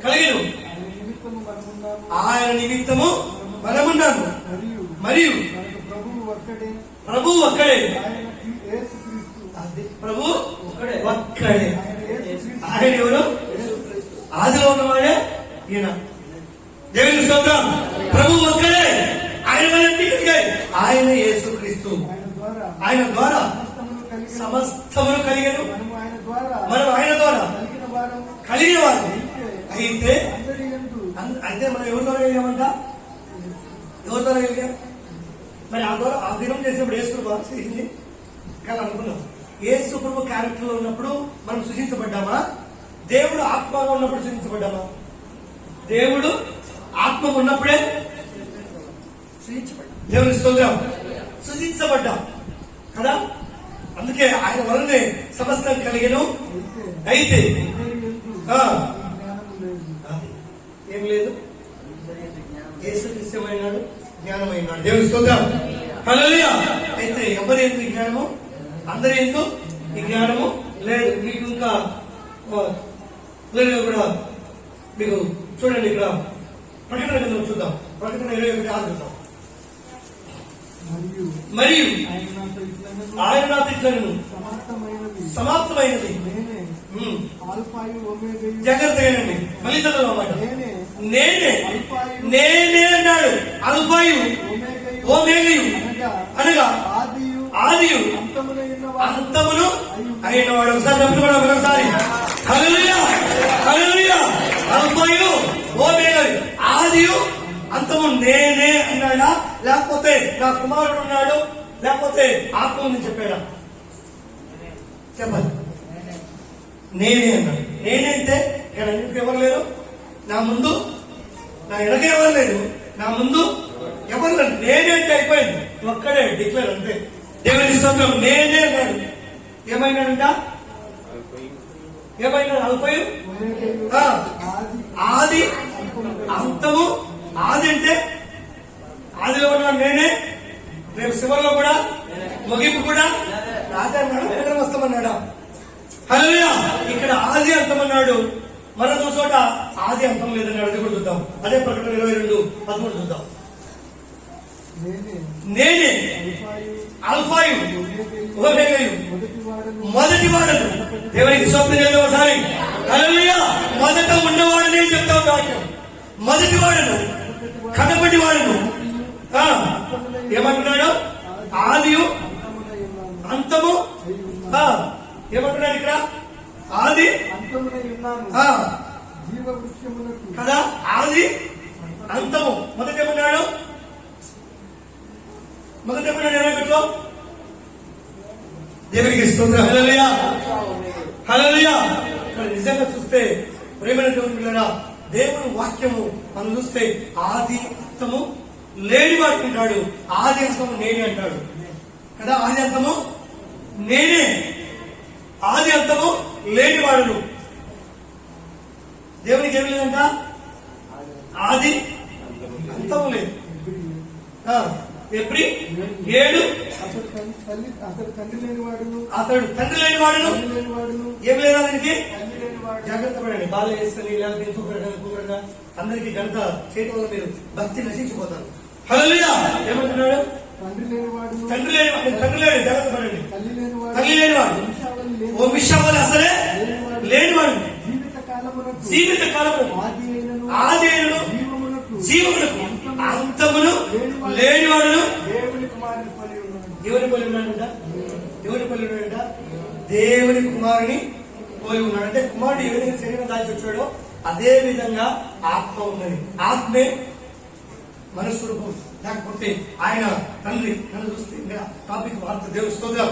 కలిగిన ఆయన నిమిత్తము మనమున్నాము, మరియు ప్రభు ఒక్కడే. ప్రభు ఒక్కడే. ఆయన ఎవరు? ఆదిలో ఉన్నవాడే ఈయన. దేవుని స్తోత్రం. ప్రభు ఒక్కడే. ఆయన వలన కలిగాయి. ఆయన యేసుక్రీస్తు. ఆయన ద్వారా సమస్తమును కలిగను. మనం ఆయన ద్వారా కలిగిన వారు అయితే మనం ఎవరి ద్వారా కలిగామంట? ఎవరి ద్వారా కలిగాం? మరి ఆ ద్వారా ఆ దినం చేసినప్పుడు యేసు ప్రభు చేసింది కానీ అనుకున్నాం. యేసు ప్రభు క్యారెక్టర్ లో ఉన్నప్పుడు మనం సృజించబడ్డామా? దేవుడు ఆత్మగా ఉన్నప్పుడు సృజించబడ్డామా? దేవుడు ఆత్మ ఉన్నప్పుడే సృజించబడ్డా. దేవుని స్తోత్రం. సృజించబడ్డాం కదా, అందుకే ఆయన వలనే సమస్తం కలిగను. అయితే ఏం లేదు, యేసుక్రీస్తుమైనాడు, జ్ఞానమైనాడు. దేవుని స్తోత్రం. హల్లెలూయా. అయితే ఎవరి ఎందుకు జ్ఞానము? అందరి ఎందుకు ఈ జ్ఞానము లేదు. మీకు ఇంకా కూడా మీకు చూడండి, ఇక్కడ ప్రకటన గ్రంథం చూద్దాం. ప్రకటన 21 చూద్దాం. మరియు ఆయన నా తిట్లను సమాప్తమైనది. జాగ్రత్తగానండి, మళ్ళీ చదవమాట. నేనే అన్నాడు. అల్ఫాయు ఓమేగయు అనగా ఆదియు అంతమును అయిన వాడు. ఒకసారి చెప్పుకోవడం మరొకసారి. హల్లెలూయా, హల్లెలూయా. అల్ఫాయు ఓమేగయు, ఆదియు అంతము నేనే అన్నాడా? లేకపోతే నా కుమారుడు ఉన్నాడు, లేకపోతే ఆత్మ ఉంది చెప్పాడా? చెప్పండి. నేనే అన్నాడు. నేనే అంటే ఇక్కడ అన్నింటికి ఎవరు లేరు, నా ముందు నా వెనక ఎవరు లేరు, నా ముందు ఎవరు లేరు. నేనే అంటే అయిపోయింది, ఒక్కడే డిక్లేర్ అంతే. దేవుని స్తోత్రం. నేనే అన్నాడు. ఏమైనాడంట? ఏమైనాడు? అల్ఫాయు ఆది అంతము. ఆది అంటే ఆదిలో ఉన్నాడు నేనే, రేపు శివరిలో కూడా ముగింపు కూడా రాజా అన్నాడు, వస్తామన్నాడా? హల్లెలూయా. ఇక్కడ ఆది అంతమన్నాడు, మరొక చోట ఆది అంతం లేదన్నాడు. అది కూడా చూద్దాం. అదే ప్రకటన 22:13 చూద్దాం. నేనే అల్ఫాయు ఓమేగయు మొదటి వాడను. దేవునికి స్వప్నం చేద్దాం ఒకసారి. హల్లెలూయా. మొదట ఉన్నవాడనే చెప్తాం వాక్యం. మొదటి వాడను, కడపటి వాడను. ఏమంటున్నాడు? ఆదియు అంతము. ఏమంటున్నాడు ఇక్కడ? ఆది కదా, ఆది అంతము. మొదట ఏమన్నాడు? ఏమో దేవునికి స్తోత్రం. హల్లెలూయా, హల్లెలూయా. నిజంగా చూస్తే ప్రేమైన దేవుని పిల్లరా, దేవుని వాక్యము మనం చూస్తే ఆది అంతము లేని వాడు అంటాడు, ఆది అంతము నేనే అంటాడు కదా. ఆది అంతము నేనే, ఆది అంతము లేనివాడును. దేవునికి ఏమి లేదంట? ఆది అంతము లేదు. ఎప్పుడు 7 అతడు తండ్రి లేనివాడును. ఏం లేదా దానికి? జాగ్రత్త పడండి. బాధ చేసుకుని లేకపోతే ఇంకొకరుగా అందరికీ ఘనత చేయడం వల్ల మీరు భక్తి నశించిపోతారు. హల్లెలూయా. ఏమంటున్నాడు? తండ్రి లేనివాడు తండ్రి లేని జాగ్రత్త పడండి. తల్లి లేనివాడు తల్లి లేనివాడు వంశావళి లేని వంశావళి అసలే లేనివాడు జీవిత కాలమునకు జీవిత కాలము ఆదియైనను జీవమునకు అంతమును లేనివాడు దేవుని కుమారుని పోలి ఉన్నాడు. దేవుని పోలి ఉన్నాడంట. దేవుని పోలి ఉన్నాడంట. దేవుని కుమారుని పోలి ఉన్నాడు. అంటే కుమారుడు ఏ విధంగా శరీరం దాచి వచ్చాడో అదే విధంగా ఆత్మ ఉన్నది. ఆత్మే మనస్వరూపం. లేకపోతే ఆయన తండ్రి నన్ను చూస్తే ఇంకా టాపిక్ వార్త దేవుడి స్తోత్రం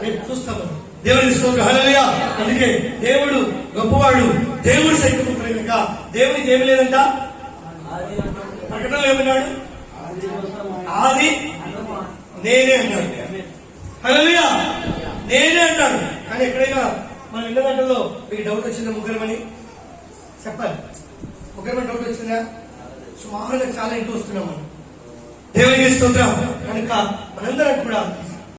రేపు చూస్తాము. దేవుని స్తోత్రం హల్లెలూయా. అందుకే దేవుడు గొప్పవాడు. దేవుడు సైతం కనుక దేవునికి ఏమి లేదంట. ప్రకటనలో ఏమన్నాడు? ఆది నేనే అన్నాడు. హల్లెలూయా. నేనే అంటాడు. కానీ ఎక్కడైనా మనం ఇన్న దాంట్లో మీకు డౌట్ వచ్చిందా? ముగ్గురమని చెప్పాలి. ముగ్గురమని డౌట్ వచ్చిందా? సుమారుగా చాలా ఇంటూ వస్తున్నాం మనం. దేవునికి స్తోత్రం. కనుక మనందరం కూడా